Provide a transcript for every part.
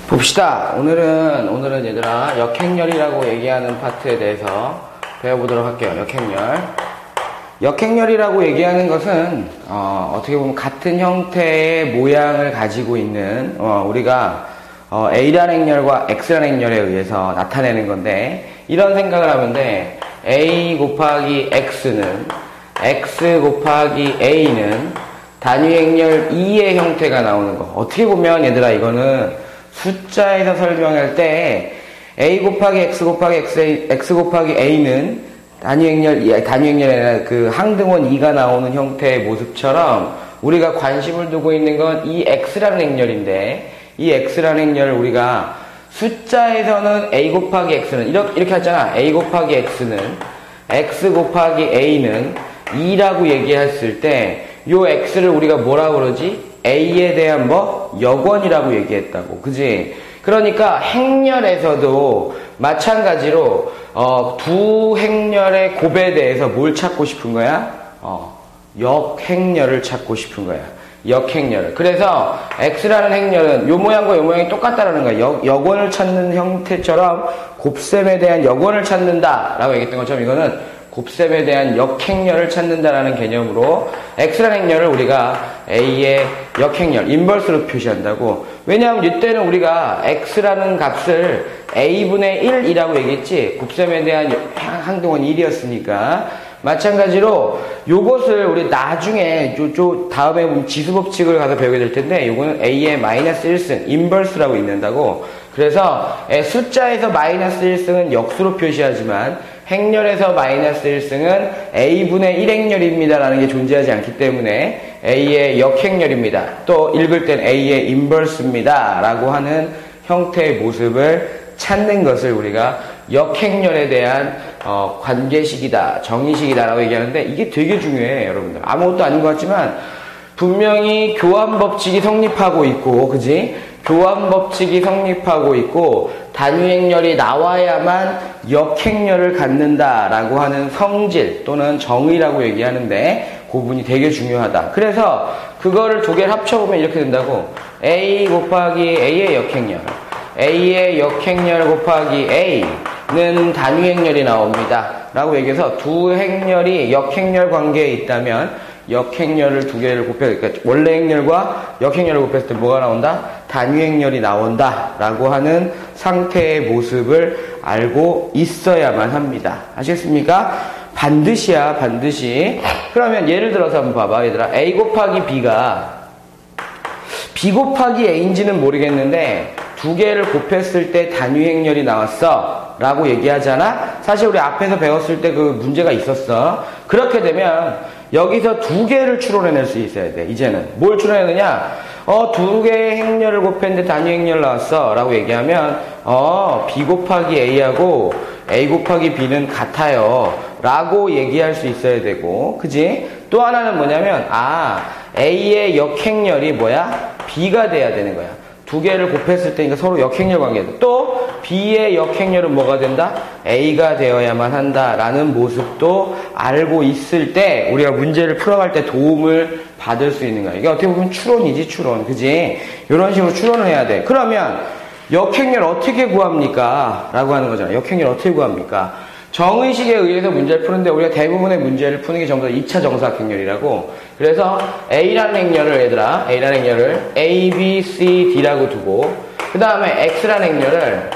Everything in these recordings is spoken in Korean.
봅시다. 오늘은 얘들아 역행렬이라고 얘기하는 파트에 대해서 배워보도록 할게요. 역행렬이라고 얘기하는 것은 어떻게 보면 같은 형태의 모양을 가지고 있는 우리가 A라는 행렬과 X라는 행렬에 의해서 나타내는 건데, 이런 생각을 하면 돼. A 곱하기 X는 X 곱하기 A는 단위 행렬 2의 형태가 나오는 거. 어떻게 보면 얘들아 이거는 숫자에서 설명할 때 A 곱하기 X 곱하기 X 곱하기 A는 단위 행렬에 그 항등원 2가 나오는 형태의 모습처럼 우리가 관심을 두고 있는 건 이 X라는 행렬인데, 이 X라는 행렬을 우리가 숫자에서는 A 곱하기 X는 이렇게 하잖아. A 곱하기 X는 X 곱하기 A는 2라고 얘기했을 때 요 X를 우리가 뭐라고 그러지? A에 대한 역원이라고 얘기했다고. 그지? 그러니까 행렬에서도 마찬가지로 두 행렬의 곱에 대해서 뭘 찾고 싶은 거야? 역행렬을 찾고 싶은 거야. 역행렬을. 그래서 X라는 행렬은 요 모양과 요 모양이 똑같다라는 거야. 역원을 찾는 형태처럼 곱셈에 대한 역원을 찾는다라고 얘기했던 것처럼 이거는 곱셈에 대한 역행렬을 찾는다라는 개념으로 X라는 행렬을 우리가 A의 역행렬, 인버스로 표시한다고. 왜냐하면 이때는 우리가 X라는 값을 A분의 1이라고 얘기했지, 곱셈에 대한 항등원이 1이었으니까. 마찬가지로 요것을 우리 나중에 다음에 보면 지수법칙을 가서 배우게 될 텐데, 요거는 A의 마이너스 1승, 인버스라고 읽는다고. 그래서 숫자에서 마이너스 1승은 역수로 표시하지만 행렬에서 마이너스 1승은 A분의 1행렬입니다 라는 게 존재하지 않기 때문에 A의 역행렬입니다. 또 읽을 땐 A의 인버스입니다 라고 하는 형태의 모습을 찾는 것을 우리가 역행렬에 대한 관계식이다, 정의식이다 라고 얘기하는데, 이게 되게 중요해 여러분들. 아무것도 아닌 것 같지만 분명히 교환법칙이 성립하고 있고, 그지? 교환법칙이 성립하고 있고 단위행렬이 나와야만 역행렬을 갖는다라고 하는 성질 또는 정의라고 얘기하는데, 그 부분이 되게 중요하다. 그래서 그거를 두 개를 합쳐보면 이렇게 된다고. A 곱하기 A의 역행렬, A의 역행렬 곱하기 A는 단위행렬이 나옵니다 라고 얘기해서 두 행렬이 역행렬 관계에 있다면 역행렬을 두 개를 그러니까 원래 행렬과 역행렬을 곱했을 때 뭐가 나온다? 단위행렬이 나온다 라고 하는 상태의 모습을 알고 있어야만 합니다. 아시겠습니까? 반드시야, 반드시. 그러면 예를 들어서 한번 봐봐 얘들아. A 곱하기 B가 B 곱하기 A인지는 모르겠는데 두 개를 곱했을 때 단위행렬이 나왔어 라고 얘기하잖아. 사실 우리 앞에서 배웠을 때 그 문제가 있었어. 그렇게 되면 여기서 두 개를 추론해낼 수 있어야 돼. 이제는 뭘 추론해내느냐? 두 개의 행렬을 곱했는데 단위행렬 나왔어 라고 얘기하면 B 곱하기 A하고 A 곱하기 B는 같아요 라고 얘기할 수 있어야 되고, 그지? 또 하나는 뭐냐면 A의 역행렬이 뭐야? B가 돼야 되는 거야. 두 개를 곱했을 때니까 서로 역행렬 관계다. 또 B의 역행렬은 뭐가 된다? A가 되어야만 한다라는 모습도 알고 있을 때 우리가 문제를 풀어갈 때 도움을 받을 수 있는 거야. 이게 어떻게 보면 추론이지, 추론. 그지? 이런 식으로 추론을 해야 돼. 그러면 역행렬 어떻게 구합니까? 라고 하는 거잖아. 역행렬 어떻게 구합니까? 정의식에 의해서 문제를 푸는데 우리가 대부분의 문제를 푸는 게 전부 다 2차 정사각행렬이라고. 그래서 A라는 행렬을 얘들아, A라는 행렬을 A, B, C, D라고 두고 그 다음에 X라는 행렬을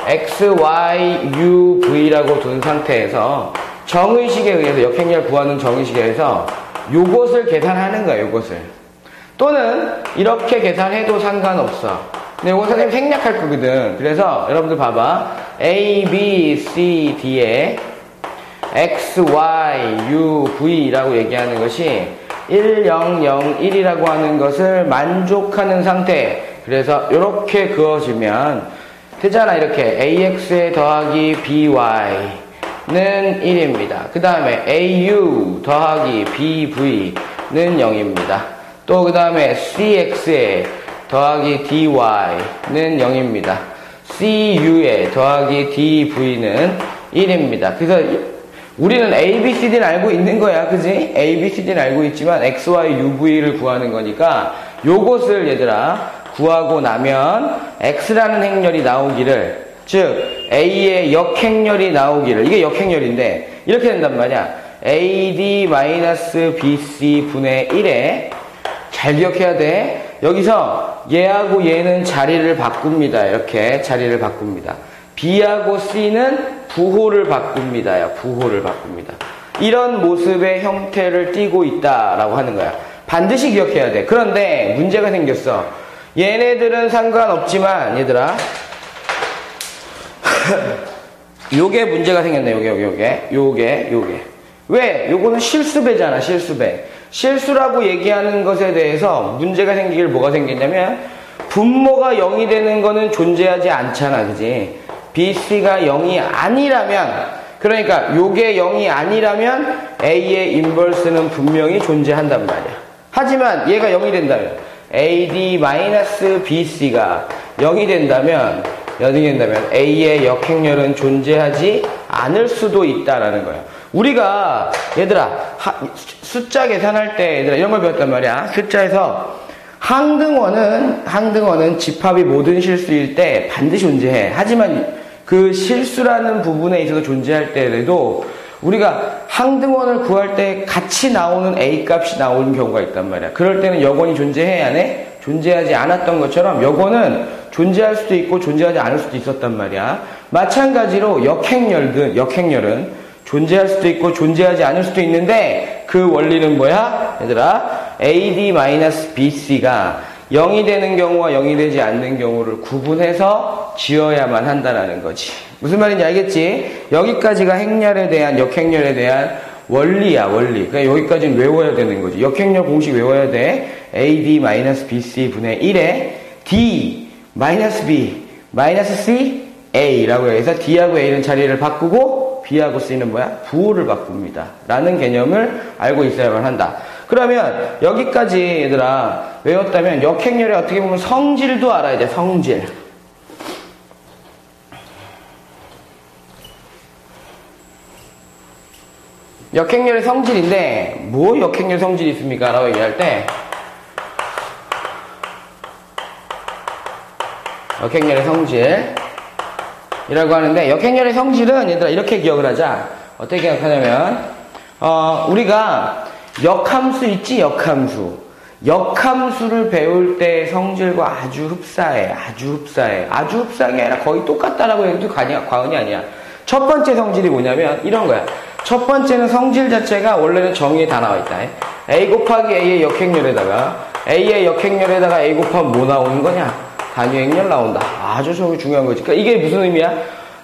X, Y, U, V라고 둔 상태에서 정의식에 의해서 역행렬 구하는 정의식에 의해서 요것을 계산하는 거야, 요것을. 또는 이렇게 계산해도 상관없어. 근데 이거 선생님 생략할 거거든. 그래서 여러분들 봐봐. A, B, C, D에 X, Y, U, V라고 얘기하는 것이 1, 0, 0, 1이라고 하는 것을 만족하는 상태. 그래서 이렇게 그어지면 되잖아. 이렇게 AX에 더하기 BY는 1입니다. 그 다음에 AU 더하기 BV는 0입니다. 또 그 다음에 CX에 더하기 DY는 0입니다. CU에 더하기 DV는 1입니다. 그래서 우리는 ABCD는 알고 있는 거야. 그지? ABCD는 알고 있지만 XY, UV를 구하는 거니까 요것을 얘들아 구하고 나면 X라는 행렬이 나오기를, 즉 A의 역행렬이 나오기를, 이게 역행렬인데 이렇게 된단 말이야. AD-BC 분의 1에, 잘 기억해야 돼. 여기서 얘하고 얘는 자리를 바꿉니다. 이렇게 자리를 바꿉니다. B하고 C는 부호를 바꿉니다. 부호를 바꿉니다. 이런 모습의 형태를 띠고 있다라고 하는 거야. 반드시 기억해야 돼. 그런데 문제가 생겼어. 얘네들은 상관없지만 얘들아 요게 문제가 생겼네. 요게 왜? 요거는 실수배잖아. 실수라고 얘기하는 것에 대해서 문제가 생기길 뭐가 생겼냐면, 분모가 0이 되는 거는 존재하지 않잖아. 그지? BC가 0이 아니라면, 그러니까 요게 0이 아니라면 A의 인버스는 분명히 존재한단 말이야. 하지만 얘가 0이 된다면, AD-BC가 0이 된다면 A의 역행렬은 존재하지 않을 수도 있다라는 거야. 우리가 얘들아 숫자 계산할 때 얘들아 이런 걸 배웠단 말이야. 숫자에서 항등원은 집합이 모든 실수일 때 반드시 존재해. 하지만 그 실수라는 부분에 있어서 존재할 때에도 우리가 항등원을 구할 때 같이 나오는 A 값이 나오는 경우가 있단 말이야. 그럴 때는 역원이 존재해야 해? 존재하지 않았던 것처럼 역원은 존재할 수도 있고 존재하지 않을 수도 있었단 말이야. 마찬가지로 역행렬은 존재할 수도 있고 존재하지 않을 수도 있는데, 그 원리는 뭐야? 얘들아, AD-BC가 0이 되는 경우와 0이 되지 않는 경우를 구분해서 지어야만 한다는 거지. 무슨 말인지 알겠지? 여기까지가 행렬에 대한, 역행렬에 대한 원리야, 원리. 그러니까 여기까지는 외워야 되는 거지. 역행렬 공식 외워야 돼. AD-BC 분의 1에 D-B, -C, A라고 해서 D하고 A는 자리를 바꾸고 B하고 C는 뭐야? 부호를 바꿉니다. 라는 개념을 알고 있어야만 한다. 그러면 여기까지 얘들아 외웠다면 역행렬의 어떻게 보면 성질도 알아야 돼. 성질. 역행렬의 성질인데 뭐 역행렬 성질이 있습니까? 라고 얘기할 때 역행렬의 성질 이라고 하는데, 역행렬의 성질은 얘들아 이렇게 기억을 하자. 어떻게 기억하냐면 우리가 역함수 있지? 역함수를 배울 때 성질과 아주 흡사해. 아주 흡사한 게 아니라 거의 똑같다라고 해도 과언이 아니야. 첫 번째 성질이 뭐냐면 이런 거야. 첫 번째는 성질 자체가 원래는 정의에 다 나와 있다. A 곱하기 A의 역행렬에다가 A 곱하면 뭐 나오는 거냐? 단위 행렬 나온다. 아주 저기 중요한 거지. 그러니까 이게 무슨 의미야?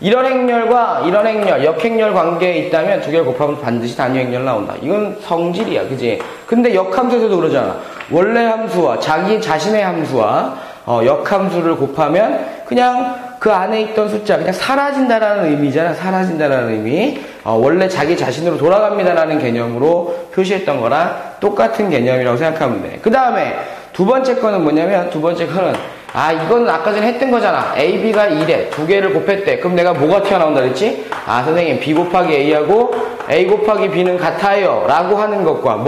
이런 행렬과 이런 행렬, 역행렬 관계에 있다면 두 개를 곱하면 반드시 단위 행렬 나온다. 이건 성질이야. 그지? 근데 역함수에서도 그러잖아. 원래 함수와 자신의 함수와 역함수를 곱하면 그냥 그 안에 있던 숫자 그냥 사라진다라는 의미잖아. 사라진다라는 의미. 원래 자기 자신으로 돌아갑니다라는 개념으로 표시했던 거랑 똑같은 개념이라고 생각하면 돼. 그 다음에 두 번째 거는 뭐냐면, 이거는 아까 전에 했던 거잖아. A, B가 1에 두 개를 곱했대. 그럼 내가 뭐가 튀어나온다 그랬지? 선생님, B 곱하기 A하고 A 곱하기 B는 같아요. 라고 하는 것과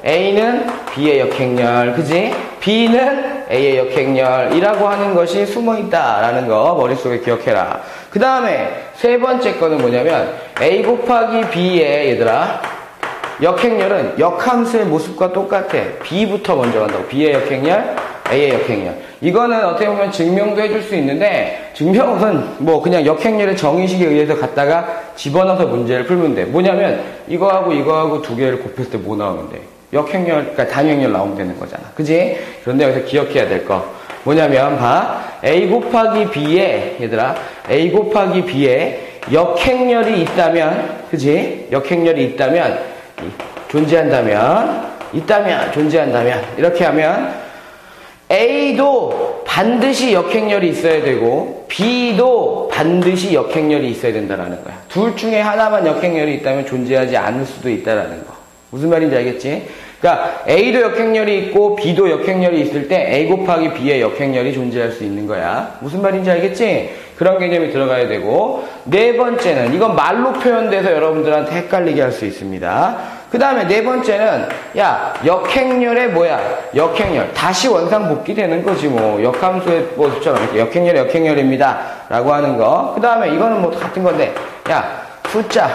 A는 B의 역행렬, 그지? B는 A의 역행렬이라고 하는 것이 숨어있다라는 거 머릿속에 기억해라. 그 다음에 세 번째 거는 뭐냐면, A 곱하기 B의 얘들아, 역행렬은 역함수의 모습과 똑같아. B부터 먼저 간다고. B의 역행렬, A의 역행렬. 이거는 어떻게 보면 증명도 해줄 수 있는데, 증명은 그냥 역행렬의 정의식에 의해서 갖다가 집어넣어서 문제를 풀면 돼. 뭐냐면 이거하고 두 개를 곱했을 때 뭐 나오면 돼? 역행렬, 그러니까 단위행렬 나오면 되는 거잖아. 그지? 그런데 여기서 기억해야 될 거 뭐냐면 A 곱하기 B에 A 곱하기 B에 역행렬이 있다면, 그지? 역행렬이 있다면, 존재한다면 이렇게 하면 A도 반드시 역행렬이 있어야 되고 B도 반드시 역행렬이 있어야 된다라는 거야. 둘 중에 하나만 역행렬이 있다면 존재하지 않을 수도 있다라는 거. 무슨 말인지 알겠지? 그러니까 A도 역행렬이 있고 B도 역행렬이 있을 때 A 곱하기 B의 역행렬이 존재할 수 있는 거야. 무슨 말인지 알겠지? 그런 개념이 들어가야 되고, 네 번째는 이건 말로 표현돼서 여러분들한테 헷갈리게 할 수 있습니다. 그 다음에 네 번째는, 야, 역행렬의 뭐야? 역행렬. 다시 원상복귀 되는 거지, 뭐. 역함수의 모습처럼. 역행렬, 역행렬입니다. 라고 하는 거. 그 다음에 이거는 뭐 같은 건데, 야, 숫자.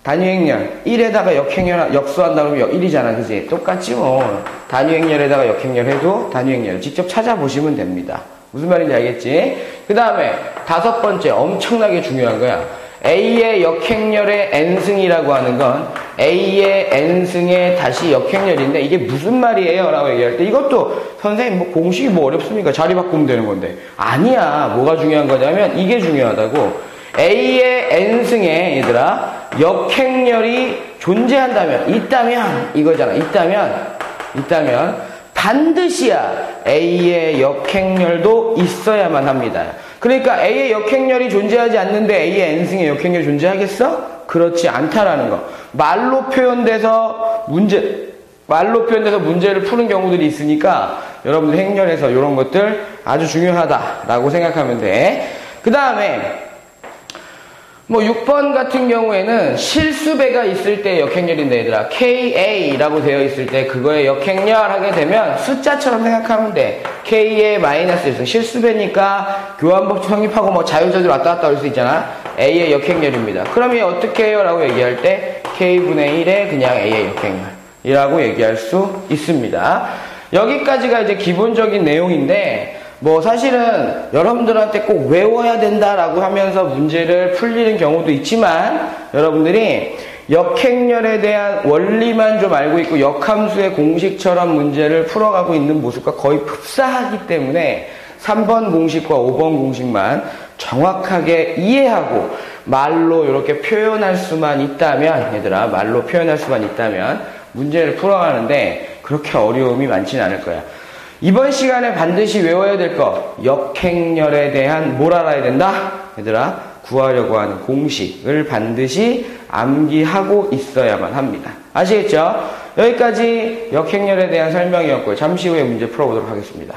단위행렬. 1에다가 역행렬, 역수한다 그러면 1이잖아, 그지? 똑같지, 뭐. 단위행렬에다가 역행렬 해도 단위행렬. 직접 찾아보시면 됩니다. 무슨 말인지 알겠지? 그 다음에 다섯 번째, 엄청나게 중요한 거야. A의 역행렬의 n승이라고 하는 건 A의 n승의 다시 역행렬인데 이게 무슨 말이에요? 라고 얘기할 때 이것도 선생님 뭐 공식이 뭐 어렵습니까? 자리 바꾸면 되는 건데 아니야. 뭐가 중요한 거냐면 이게 중요하다고. A의 n승에 얘들아 역행렬이 존재한다면 있다면 이거잖아. 있다면 반드시야 A의 역행렬도 있어야만 합니다. 그러니까 A의 역행렬이 존재하지 않는데 A의 n승의 역행렬이 존재하겠어? 그렇지 않다라는 거. 말로 표현돼서 문제를 푸는 경우들이 있으니까 여러분들 행렬에서 이런 것들 아주 중요하다라고 생각하면 돼. 그 다음에 뭐 6번 같은 경우에는 실수배가 있을 때 역행렬인데 얘들아 KA라고 되어 있을 때 그거에 역행렬 하게 되면 숫자처럼 생각하면 돼. K에 마이너스 1승 실수배니까 교환법 성립하고 뭐 자유자재로 왔다 갔다 할 수 있잖아. A의 역행렬입니다. 그럼 얘 어떻게 해요? 라고 얘기할 때 K분의 1에 그냥 A의 역행렬이라고 얘기할 수 있습니다. 여기까지가 이제 기본적인 내용인데 뭐 사실은 여러분들한테 꼭 외워야 된다라고 하면서 문제를 풀리는 경우도 있지만 여러분들이 역행렬에 대한 원리만 좀 알고 있고 역함수의 공식처럼 문제를 풀어가고 있는 모습과 거의 흡사하기 때문에 3번 공식과 5번 공식만 정확하게 이해하고 말로 이렇게 표현할 수만 있다면 얘들아 말로 표현할 수만 있다면 문제를 풀어가는데 그렇게 어려움이 많지는 않을 거야. 이번 시간에 반드시 외워야 될 거 역행렬에 대한 뭘 알아야 된다? 얘들아 구하려고 하는 공식을 반드시 암기하고 있어야만 합니다. 아시겠죠? 여기까지 역행렬에 대한 설명이었고요. 잠시 후에 문제 풀어보도록 하겠습니다.